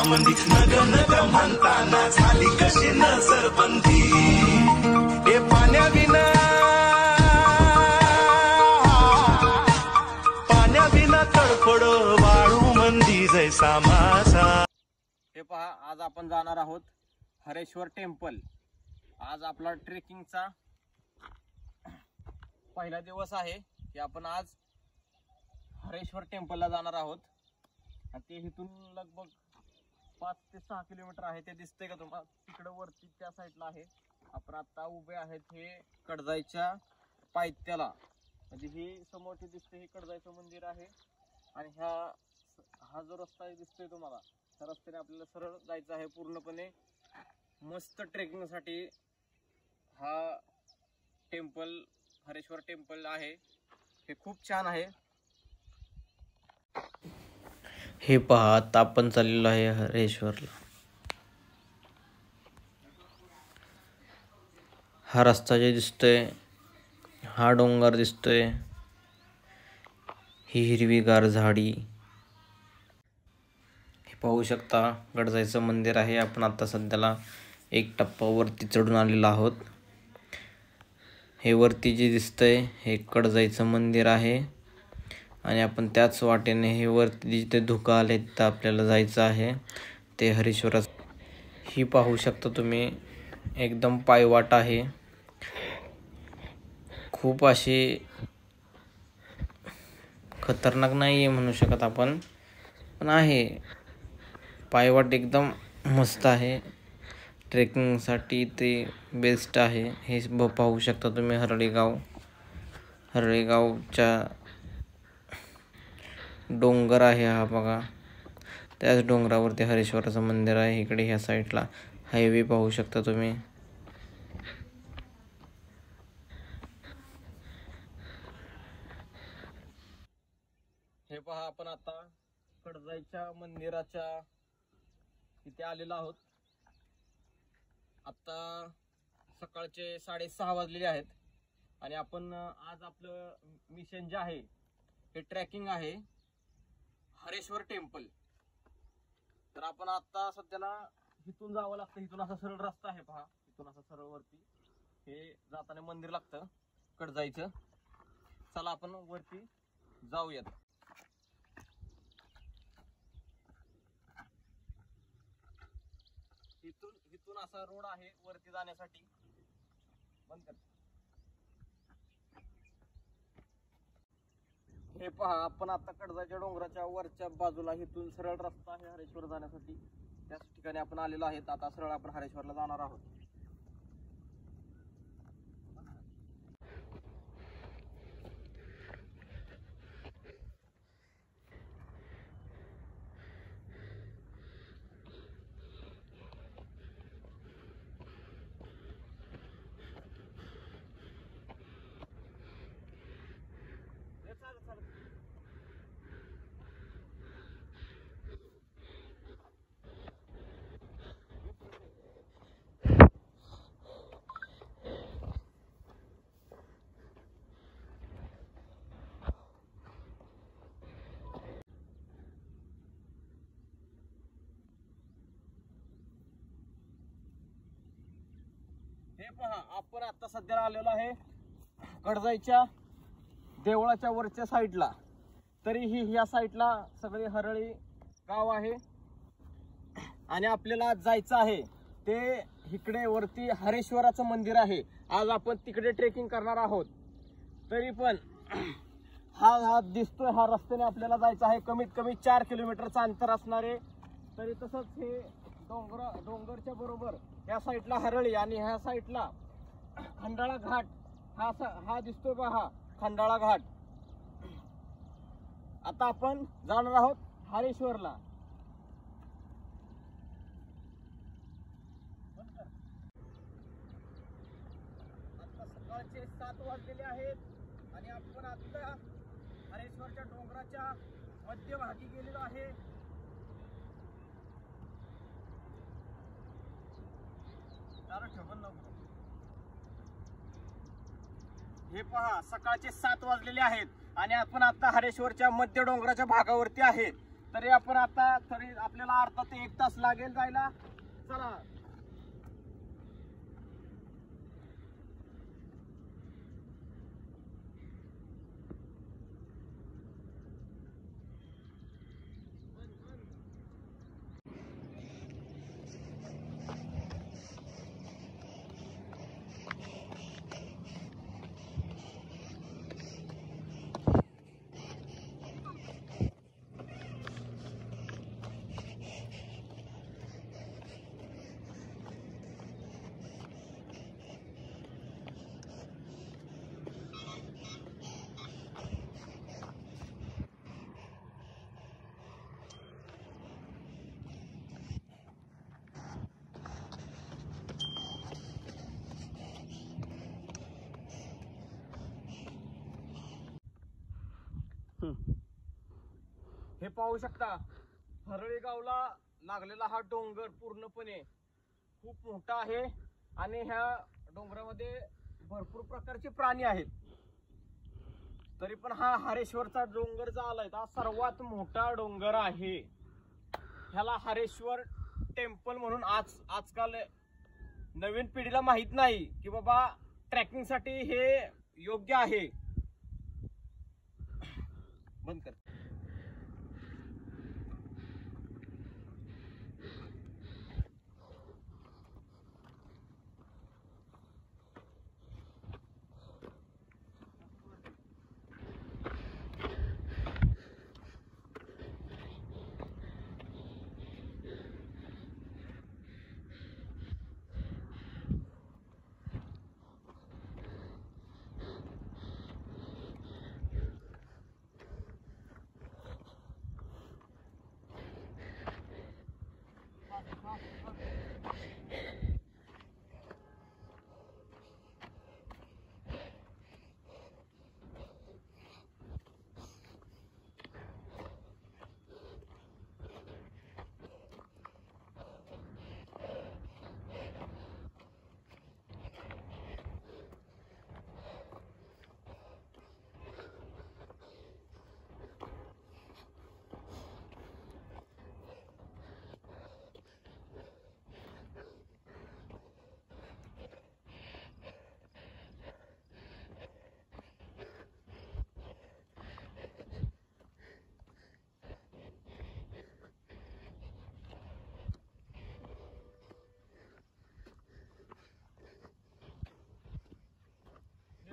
मंदी नग नग म्हणताना झाली कशी नजरबंदी ए पाण्याविना तडफड वाळू मंदी जैसा मासा। हे पहा, आज आपण जाणार आहोत हरेश्वर टेम्पल। आज आपला ट्रेकिंगचा पहिला दिवस आहे की आपण आज हरेश्वर टेम्पलला जाणार आहोत। ते इथून लगभग 5 ते 6 किलोमीटर आहे। ते दिसतंय का तुम्हाला? तिकडे वरती त्या साईडला आहे। आपण आता उभे आहेत हे कडजाईच्या पायथ्याला, म्हणजे ही समोरची दिसते हे कडजाईचं मंदिर आहे। आणि हा जो रस्ता दिसतोय तुम्हाला, त्या रस्त्याने आपल्याला सरळ जायचं आहे पूर्णपणे मस्त ट्रेकिंगसाठी। हा टेम्पल हरेश्वर टेम्पल आहे, हे खूप छान आहे। हे पहा, आता आपण चाललेलो आहे हरेश्वरला। हा रस्ता जे दिसतोय, हा डोंगर दिसतोय, ही हिरवीगार झाडी, हे पाहू शकता कडजाईचं मंदिर आहे। आपण आता सध्याला एक टप्पा वरती चढून आलेलो आहोत। हे वरती जे दिसतंय हे कडजाईचं मंदिर आहे आणि आपण त्याच वाटेने हे वरती जिथे धुकं आले तिथं आपल्याला जायचं आहे, ते हरेश्वराच। ही पाहू शकता तुम्ही एकदम पायवाट आहे, खूप अशी खतरनाक नाही आहे म्हणू शकत आपण, पण आहे पायवाट एकदम मस्त आहे। ट्रेकिंगसाठी ते बेस्ट आहे। हे पाहू शकता तुम्ही हरळीगावच्या डोंगर आहे हा बघा। त्याच डोंगरावरती हरेश्वराचं मंदिर आहे। इकडे ह्या साईडला हायवे पाहू शकता तुम्ही। हे पहा, आपण आता कडजाईच्या मंदिराच्या इथे आलेलो आहोत। आता सकाळचे 6:30 वाजलेले आहेत आणि आपण आज आपलं मिशन जे आहे हे ट्रॅकिंग आहे हरेश्वर टेम्पल। तर आपण आता सध्याला इथून जावं लागतं। इथून असा सरळ रस्ता आहे पहा, इथून असा सरळ वरती हे जाताना मंदिर लागतं कडजाईचं। चला आपण वरती जाऊयात। इथून असा रोड आहे वरती जाण्यासाठी। बंद कर। हे पहा, आपण आता कडजाईच्या डोंगराच्या वरच्या बाजूला इथून सरळ रस्ता आहे हरेश्वर जाण्यासाठी, त्याच ठिकाणी आपण आलेलो आहेत। आता सरळ आपण हरेश्वरला जाणार आहोत। हे पहा, आपण आता सध्या आलेलो आहे कडजाईच्या देवळाच्या वरच्या साईडला। तरीही ह्या साईडला सगळे हरळी गाव आहे आणि आपल्याला आज जायचं आहे ते इकडे वरती हरेश्वराचं मंदिर आहे। आज आपण तिकडे ट्रेकिंग करणार आहोत। तरी पण हा दिसतोय हा रस्त्याने आपल्याला जायचं आहे, कमीत कमी 4 किलोमीटरचं अंतर असणारे। तरी तसंच हे डोंगरच्या बरोबर या साईडला हरळी आणि ह्या साईडला खंडाळा घाट हा दिसतोय पहा, खंडाळा घाट। आता आपण जाणार आहोत हरेश्वरला। आता सकाळचे 7 वाजलेले आहेत आणि आपण आता हरेश्वरच्या डोंगराच्या मध्यभागी गेलेलो आहे। हे पहा, सकाळचे 7 वाजलेले आहेत आणि आपण आता हरेश्वरच्या मध्य डोंगराच्या भागावरती आहे। तरी आपण आता तरी आपल्याला अर्धा ते 1 तास लागेल जायला. चला. हे पाहू शकता, हरळी गावला लागलेला हा डोंगर पूर्णपणे खूप मोठा आहे आणि ह्या डोंगरामध्ये भरपूर प्रकारचे प्राणी आहेत. तरी पण हा हरेश्वरचा डोंगर जो आलाय हा सर्वात मोठा डोंगर आहे. ह्याला हरेश्वर टेम्पल म्हणून आजकाल नवीन पिढीला माहित नाही की बाबा ट्रॅकिंग साठी हे योग्य आहे. बंद कर.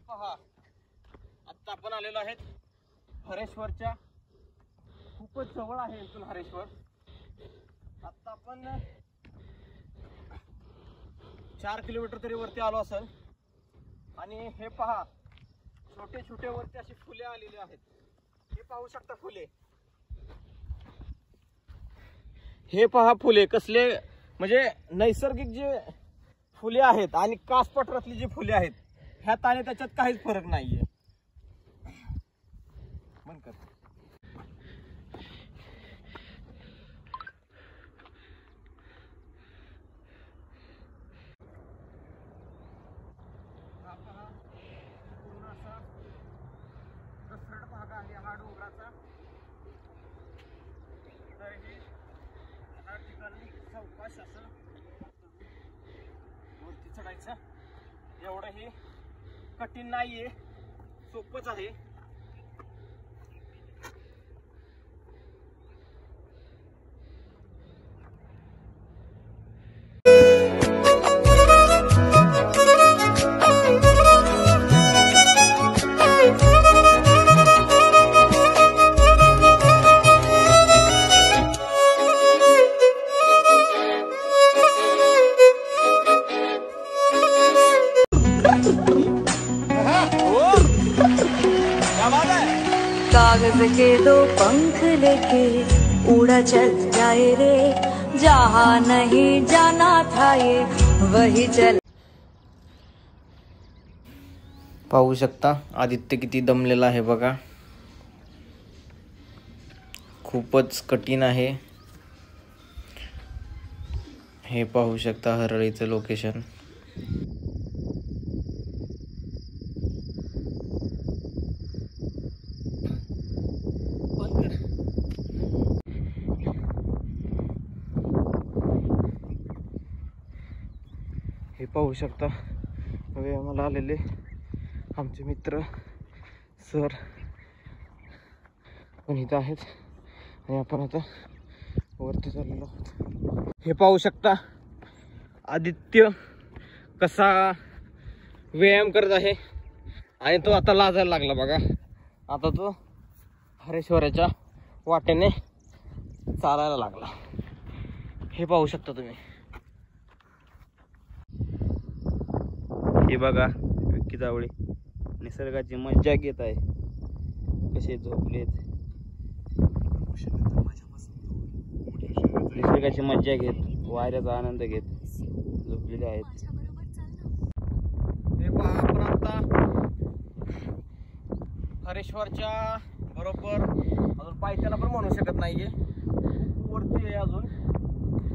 पहा, आता आपण आलेलो आहेत हरेश्वरच्या खूपच जवळ आहे इथून हरेश्वर. आता आपण 4 किलोमीटर तरी वरती आलो असेल. आणि हे पहा, छोटे छोटे वरती अशी फुले आलेली आहेत. हे पाहू शकता फुले. हे पहा फुले कसले, म्हणजे नैसर्गिक जे फुले आहेत आणि कासपठारातली जी फुले आहेत ह्यात आणि त्याच्यात काहीच फरक नाहीये. बंद कर. हा पहा, पूर्ण असा घसरट भाग आहे हा डोंगराचा. तर हे ह्या ठिकाणी सावकाश असं वरती चढायचं. एवढं हे कठीण नाहीये, सोपंच आहे. कागज के 2 पंख लेके उड़ा चल जाए रे, जहाँ नहीं जाना था ये वही चल. पाहू शकता आदित्य किती दमलेला आहे बघा. खूपच कठीण आहे. हे पाहू शकता हरळीचं लोकेशन. पाहू शकता व्यायामाला आलेले आमचे मित्र सर पण इथं आहेत आणि आपण आता वरती चाललेलो आहोत. हे पाहू शकता आदित्य कसा व्यायाम करत आहे आणि तो आता लाजायला लागला बघा. आता तो हरेश्वराच्या वाटेने चालायला लागला. हे पाहू शकता तुम्ही. हे बघा विक्की जावळे निसर्गाची मज्जा घेत आहे. कसे झोपलेत, निसर्गाची मज्जा घेत, वाऱ्याचा आनंद घेत झोपलेले आहेत. हे पहा आपण आता हरेश्वरच्या बरोबर अजून पायथ्याला पण म्हणू शकत नाहीये, खूप वरती आहे अजून.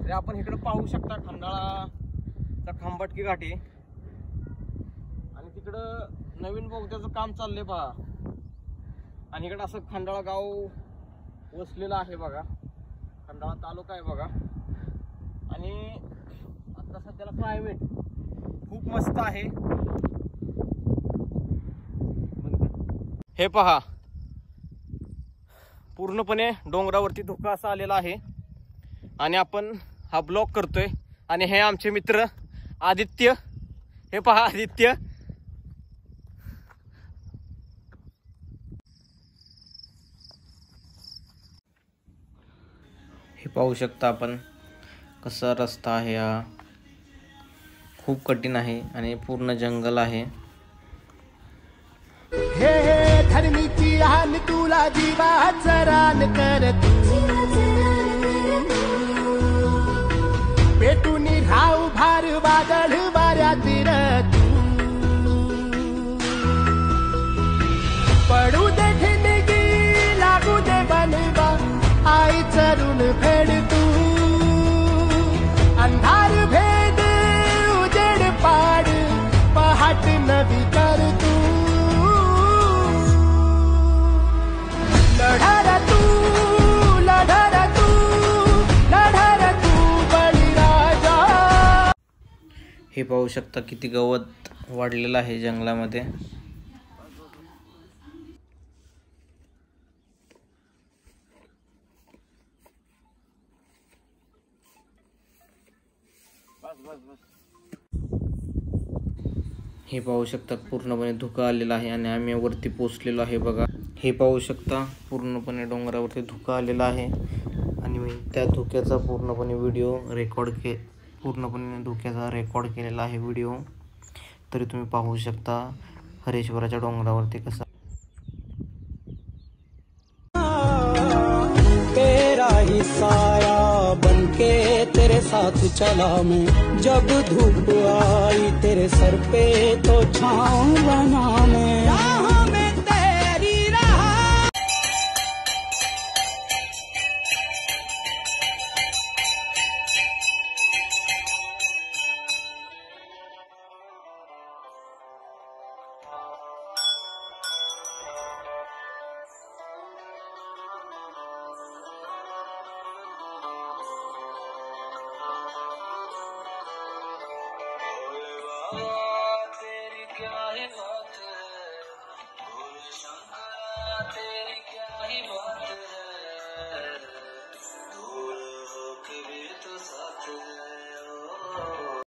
तरी आपण इकडे पाहू शकता खंडाळाचा खंबाटकी घाटी आणि तिकडं नवीन बोगद्याचं काम चाललंय पहा. आणि इकडं असं खंडाळा गाव वसलेलं आहे बघा. खंडाळा तालुका आहे बघा. आणि आता सध्याला क्लायमेट खूप मस्त आहे. हे पहा पूर्णपणे डोंगरावरती धुका असा आलेला आहे आणि आपण हा ब्लॉग करतोय. आणि हे आमचे मित्र आदित्य. हे पहा आदित्य. हे पाहू शकता आपण कसा रस्ता आहे. हा खूप कठीण आहे आणि पूर्ण जंगल आहे. हे हे धरणीची हान तुला जीवाचं रान कर तू. पेटून राहू भार वादळ वाऱ्यात तू. पडू दे ठिणगी लागू दे बनवा आई चरून फेड तू. अंधार भेद उजेड पाड पहाट नवी कर तू. लढार तू लढार तू लढार तू बळीराजा. हे पाहू शकता किती गवत वाढलेलं आहे जंगलामध्ये. हे पाहू शकता पूर्णपणे धुका आलेला आहे आणि आम्ही वरती पोहोचलेलो आहे बघा. हे पाहू शकता पूर्णपणे डोंगरावरती धुका आलेला आहे आणि मी त्या धुक्याचा पूर्णपणे व्हिडिओ पूर्णपणे धुक्याचा रेकॉर्ड केलेला आहे व्हिडिओ. तरी तुम्ही पाहू शकता हरेश्वराच्या डोंगरावरती कसा. तेरा ही साया बनके तेरे साथ चला मैं. जब धूप आई तेरे सर पे तो छाँव बना मैं. राह में तेरी राह. तेरी क्या ही बात है, तेरी क्या ही बात है.